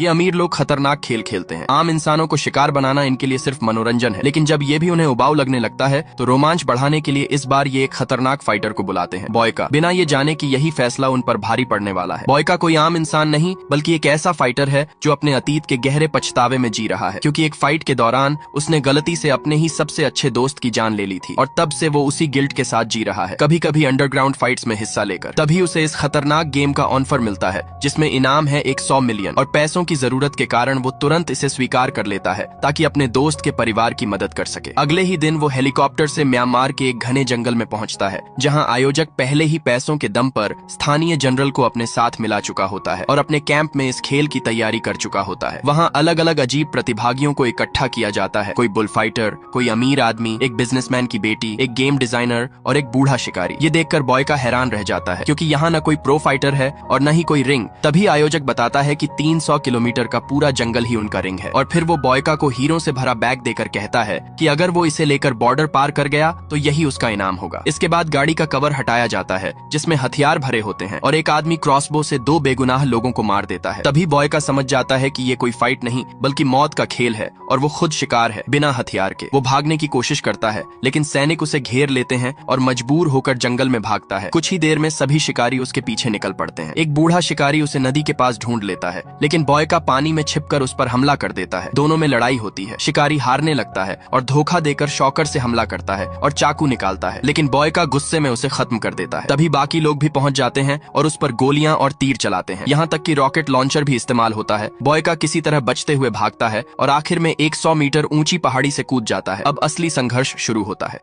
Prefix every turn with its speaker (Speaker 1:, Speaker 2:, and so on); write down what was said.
Speaker 1: ये अमीर लोग खतरनाक खेल खेलते हैं। आम इंसानों को शिकार बनाना इनके लिए सिर्फ मनोरंजन है, लेकिन जब ये भी उन्हें उबाऊ लगने लगता है तो रोमांच बढ़ाने के लिए इस बार ये एक खतरनाक फाइटर को बुलाते हैं, बॉयका, बिना ये जाने कि यही फैसला उन पर भारी पड़ने वाला है। बॉयका कोई आम इंसान नहीं बल्कि एक ऐसा फाइटर है जो अपने अतीत के गहरे पछतावे में जी रहा है, क्योंकि एक फाइट के दौरान उसने गलती से अपने ही सबसे अच्छे दोस्त की जान ले ली थी और तब से वो उसी गिल्ट के साथ जी रहा है, कभी कभी अंडरग्राउंड फाइट्स में हिस्सा लेकर। तभी उसे इस खतरनाक गेम का ऑफर मिलता है जिसमें इनाम है 100 मिलियन और पैसों की जरूरत के कारण वो तुरंत इसे स्वीकार कर लेता है ताकि अपने दोस्त के परिवार की मदद कर सके। अगले ही दिन वो हेलीकॉप्टर से म्यांमार के एक घने जंगल में पहुंचता है जहां आयोजक पहले ही पैसों के दम पर स्थानीय जनरल को अपने साथ मिला चुका होता है और अपने कैंप में इस खेल की तैयारी कर चुका होता है। वहां अलग अलग अजीब प्रतिभागियों को इकट्ठा किया जाता है, कोई बुल फाइटर, कोई अमीर आदमी, एक बिजनेसमैन की बेटी, एक गेम डिजाइनर और एक बूढ़ा शिकारी। ये देखकर बॉयका हैरान रह जाता है क्योंकि यहाँ न कोई प्रो फाइटर है और न ही कोई रिंग। तभी आयोजक बताता है कि 300 किलोमीटर का पूरा जंगल ही उनका रिंग है और फिर वो बॉयका को हीरो से भरा बैग देकर कहता है कि अगर वो इसे लेकर बॉर्डर पार कर गया तो यही उसका इनाम होगा। इसके बाद गाड़ी का कवर हटाया जाता है जिसमें हथियार भरे होते हैं और एक आदमी क्रॉसबो से 2 बेगुनाह लोगों को मार देता है। तभी बॉयका समझ जाता है कि ये कोई फाइट नहीं बल्कि मौत का खेल है और वो खुद शिकार है बिना हथियार के। वो भागने की कोशिश करता है लेकिन सैनिक उसे घेर लेते हैं और मजबूर होकर जंगल में भागता है। कुछ ही देर में सभी शिकारी उसके पीछे निकल पड़ते हैं। एक बूढ़ा शिकारी उसे नदी के पास ढूंढ लेता है लेकिन बॉयका पानी में छिपकर उस पर हमला कर देता है। दोनों में लड़ाई होती है। शिकारी हारने लगता है और धोखा देकर शॉकर से हमला करता है और चाकू निकालता है, लेकिन बॉयका गुस्से में उसे खत्म कर देता है। तभी बाकी लोग भी पहुंच जाते हैं और उस पर गोलियां और तीर चलाते हैं, यहाँ तक कि रॉकेट लॉन्चर भी इस्तेमाल होता है। बॉयका किसी तरह बचते हुए भागता है और आखिर में 100 मीटर ऊंची पहाड़ी से कूद जाता है। अब असली संघर्ष शुरू होता है।